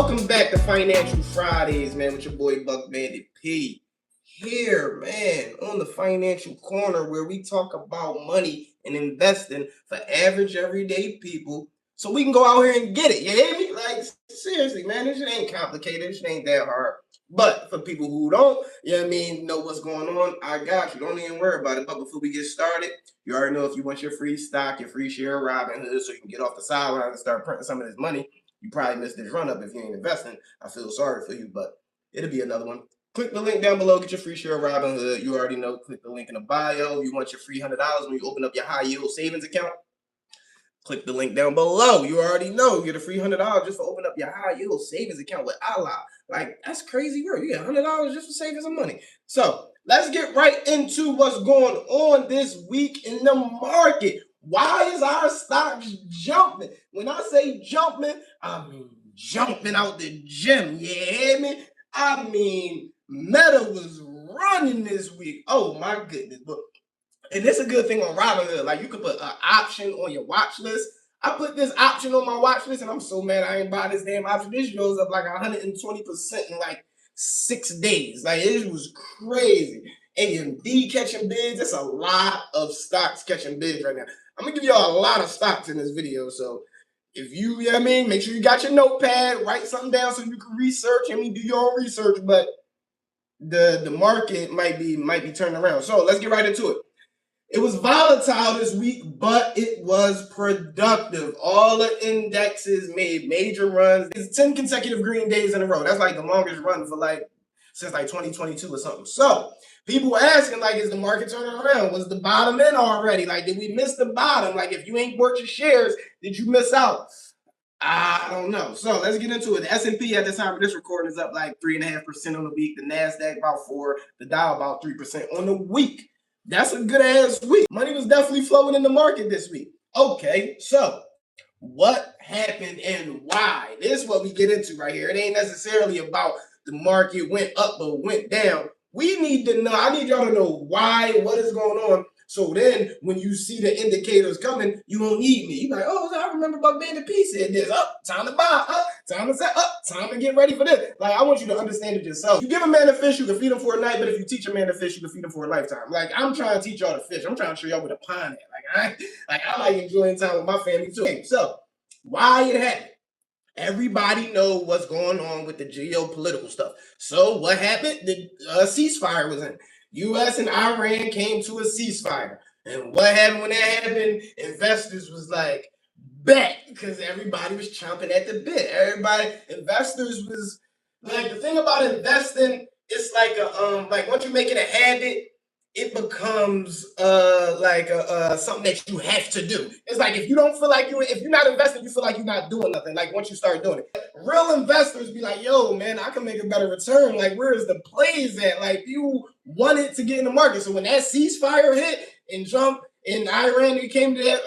Welcome back to Financial Fridays, man, with your boy Buck Bandit P. Here, man, on the Financial Corner, where we talk about money and investing for average, everyday people, so we can go out here and get it. You hear me? Like, seriously, man, this shit ain't complicated. This shit ain't that hard. But for people who don't, you know what I mean, know what's going on, I got you. Don't even worry about it. But before we get started, you already know if you want your free stock, your free share of Robinhood, so you can get off the sideline and start printing some of this money. You probably missed this run up if you ain't investing. I feel sorry for you, but it'll be another one. Click the link down below, get your free share of Robinhood. You already know, click the link in the bio. If you want your free $100 when you open up your high yield savings account, click the link down below. You already know, get a free $100 just for open up your high yield savings account with Allah. Like, that's crazy work. You get $100 just for saving some money. So let's get right into what's going on this week in the market. Why is our stocks jumping? When I say jumping, I mean jumping out the gym. You hear me? I mean, Meta was running this week. Oh my goodness. But and it's a good thing on Robinhood. Like, you could put an option on your watch list. I put this option on my watch list, and I'm so mad I ain't buy this damn option. This goes up like 120% in like 6 days. Like, it was crazy. AMD catching bids. That's a lot of stocks catching bids right now. I'm gonna give y'all a lot of stocks in this video. So if you know what I mean, make sure you got your notepad, write something down so you can research. I mean, do your own research, but the market might be turning around. So let's get right into it. It was volatile this week, but it was productive. All the indexes made major runs. It's 10 consecutive green days in a row. That's like the longest run for since 2022 or something. So people were asking, like, is the market turning around? Was the bottom in already? Like, did we miss the bottom? Like, if you ain't worked your shares, did you miss out? I don't know. So let's get into it. The S&P at the time of this recording is up like 3.5% on the week. The NASDAQ about 4%. The Dow about 3% on the week. That's a good ass week. Money was definitely flowing in the market this week. Okay, so what happened and why? This is what we get into right here. It ain't necessarily about the market went up or went down. We need to know. I need y'all to know why, what is going on. So then when you see the indicators coming, you won't need me. You're like, oh, I remember Buck Bandit P said this. Time to buy. Time to set up. Time to get ready for this. Like, I want you to understand it yourself. You give a man a fish, you can feed him for a night, but if you teach a man a fish, you can feed him for a lifetime. Like, I'm trying to teach y'all to fish. I'm trying to show y'all where the pond at. I like enjoying time with my family too. Okay, so why it happened? Everybody know what's going on with the geopolitical stuff. So what happened? The ceasefire was in. U.S. and Iran came to a ceasefire. And what happened when that happened? Investors was like, bet, because everybody was chomping at the bit. Investors was like, the thing about investing, it's like once you make it a habit, it becomes something that you have to do. It's like if you don't feel like if you're not investing, you feel like you're not doing nothing. Like once you start doing it, real investors be like, "Yo, man, I can make a better return. Like, where is the plays at? Like, you wanted to get in the market." So when that ceasefire hit and Trump and Iran came to that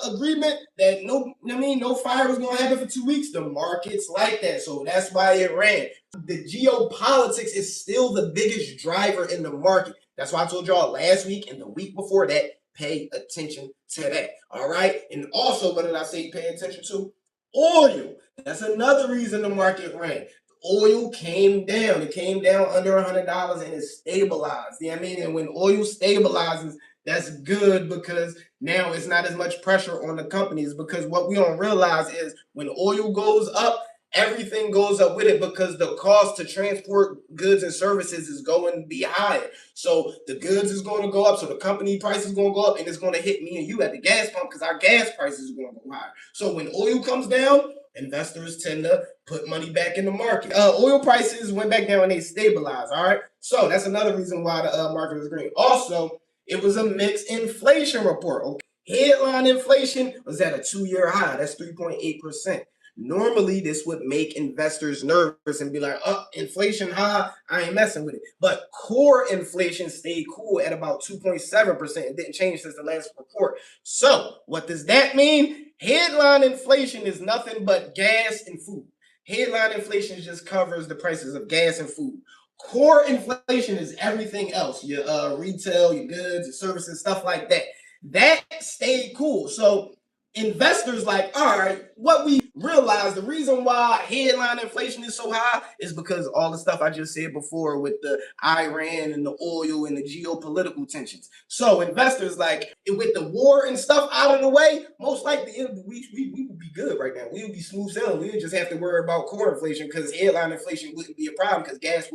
agreement that no fire was gonna happen for 2 weeks, the markets like that. So that's why it ran. The geopolitics is still the biggest driver in the market. That's why I told y'all last week and the week before that, pay attention to that. All right. And also, what did I say pay attention to? Oil. That's another reason the market ran. Oil came down. It came down under $100 and it stabilized. You know what I mean? And when oil stabilizes, that's good because now it's not as much pressure on the companies, because what we don't realize is when oil goes up, everything goes up with it because the cost to transport goods and services is going to be higher. So the goods is going to go up. So the company price is going to go up, and it's going to hit me and you at the gas pump because our gas prices are going to go higher. So when oil comes down, investors tend to put money back in the market. Oil prices went back down and they stabilized. All right. So that's another reason why the market was green. Also, it was a mixed inflation report. Okay? Headline inflation was at a 2-year high. That's 3.8%. Normally, this would make investors nervous and be like, oh, inflation high, I ain't messing with it. But core inflation stayed cool at about 2.7%. It didn't change since the last report. So what does that mean? Headline inflation is nothing but gas and food. Headline inflation just covers the prices of gas and food. Core inflation is everything else, your retail, your goods, your services, stuff like that. That stayed cool. So investors like, all right, what we realize, the reason why headline inflation is so high is because all the stuff I just said before with the Iran and the oil and the geopolitical tensions. So investors like, with the war and stuff out of the way, most likely we would be good right now. We would be smooth sailing. We would just have to worry about core inflation because headline inflation wouldn't be a problem because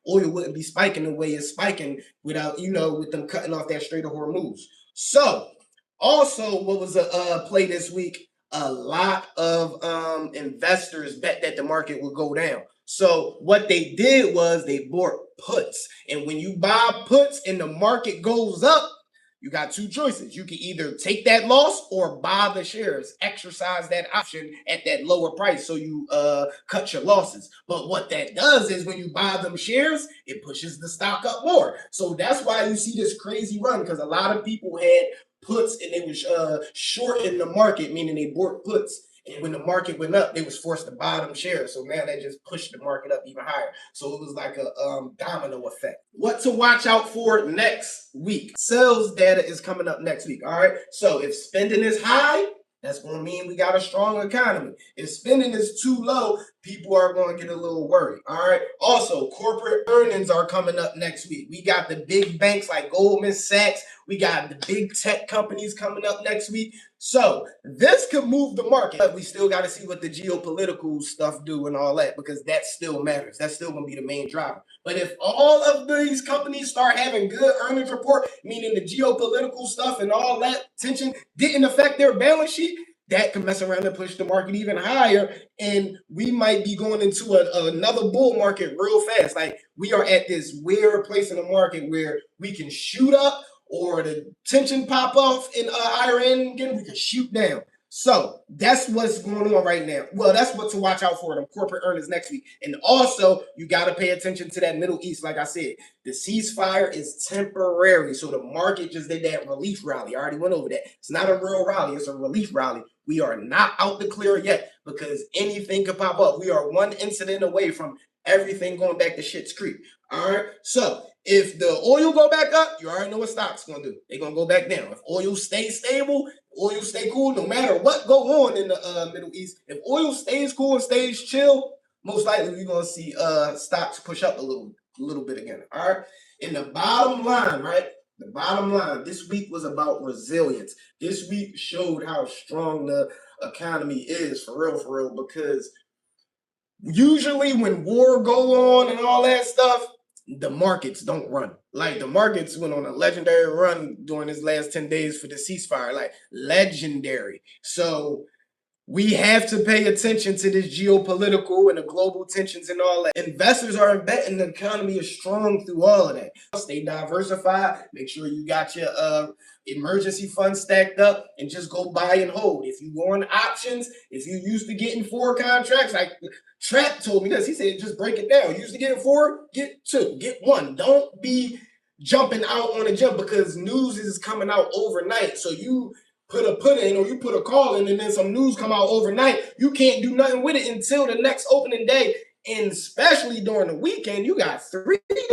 oil wouldn't be spiking the way it's spiking without, with them cutting off that Strait of Hormuz. So also, what was a play this week? A lot of investors bet that the market would go down. So what they did was they bought puts. And when you buy puts and the market goes up, you got two choices. You can either take that loss or buy the shares, exercise that option at that lower price so you cut your losses. But what that does is when you buy them shares, it pushes the stock up more. So that's why you see this crazy run because a lot of people had puts and they was short in the market, meaning they bought puts. And when the market went up, they was forced to buy them shares. So now that just pushed the market up even higher. So it was like a domino effect. What to watch out for next week? Sales data is coming up next week. All right. So if spending is high, that's going to mean we got a strong economy. If spending is too low, people are going to get a little worried. All right. Also, corporate earnings are coming up next week. We got the big banks like Goldman Sachs. We got the big tech companies coming up next week. So this could move the market, but we still got to see what the geopolitical stuff do and all that, because that still matters. That's still going to be the main driver. But if all of these companies start having good earnings report, meaning the geopolitical stuff and all that tension didn't affect their balance sheet, that can mess around and push the market even higher. And we might be going into another bull market real fast. Like we are at this weird place in the market where we can shoot up, or the tension pop off in Iran again, we can shoot down. So that's what's going on right now. Well, that's what to watch out for, the corporate earnings next week. And also, you got to pay attention to that Middle East. Like I said, the ceasefire is temporary. So the market just did that relief rally. I already went over that. It's not a real rally. It's a relief rally. We are not out the clear yet because anything could pop up. We are one incident away from everything going back to Schitt's Creek. All right. So if the oil go back up, you already know what stock's gonna do. They're gonna go back down. If oil stays stable, oil stay cool, no matter what go on in the Middle East. If oil stays cool and stays chill, most likely we're gonna see stocks push up a little bit again. All right. And the bottom line, right? The bottom line, this week was about resilience. This week showed how strong the economy is for real, because usually when war go on and all that stuff, the markets don't run. Like the markets went on a legendary run during this last 10 days for the ceasefire, like legendary. So we have to pay attention to this geopolitical and the global tensions and all that. Investors are betting the economy is strong through all of that. Stay diversified. Make sure you got your emergency funds stacked up and just go buy and hold. If you go on options, if you used to getting 4 contracts, like Trap told me this, he said just break it down. You used to get 4, get 2, get 1. Don't be jumping out on a jump because news is coming out overnight. So you put a put in or you put a call in and then some news come out overnight, you can't do nothing with it until the next opening day. And especially during the weekend, you got 3 days.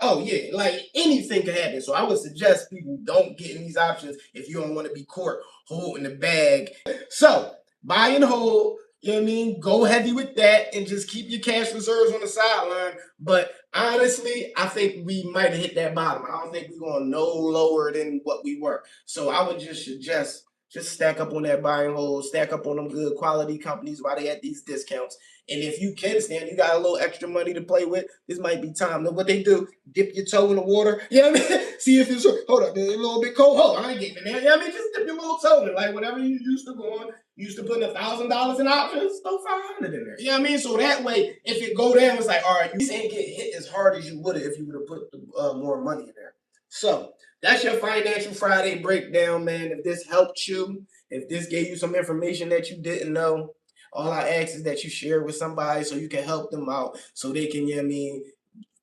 Oh yeah, like anything can happen. So I would suggest people don't get in these options if you don't want to be caught holding the bag. So buy and hold. You know what I mean? Go heavy with that and just keep your cash reserves on the sideline. But honestly, I think we might have hit that bottom. I don't think we're going no lower than what we were. So I would just suggest just stack up on that buy and hold, stack up on them good quality companies while they at these discounts. And if you can stand, you got a little extra money to play with, this might be time. Know what they do? Dip your toe in the water. You know what I mean? See if it's, hold up, it's a little bit cold. Hold on, I ain't getting in there. You know what I mean? Just dip your little toe in it. Like whatever you used to go on, you used to put $1,000 in options, throw 500 in there. You know what I mean? So that way, if it go down, it's like, all right, you ain't get hit as hard as you would have if you would have put more money in there. So that's your Financial Friday breakdown, man. If this helped you, if this gave you some information that you didn't know, all I ask is that you share with somebody so you can help them out so they can, you know what I mean,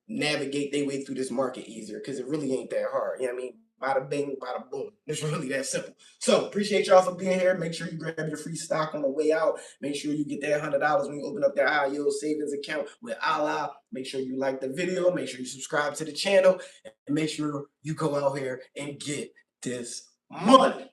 navigate their way through this market easier, because it really ain't that hard. You know what I mean? Bada bing, bada boom. It's really that simple. So appreciate y'all for being here. Make sure you grab your free stock on the way out. Make sure you get that $100 when you open up that high yield savings account with Allah. Make sure you like the video. Make sure you subscribe to the channel. And make sure you go out here and get this money.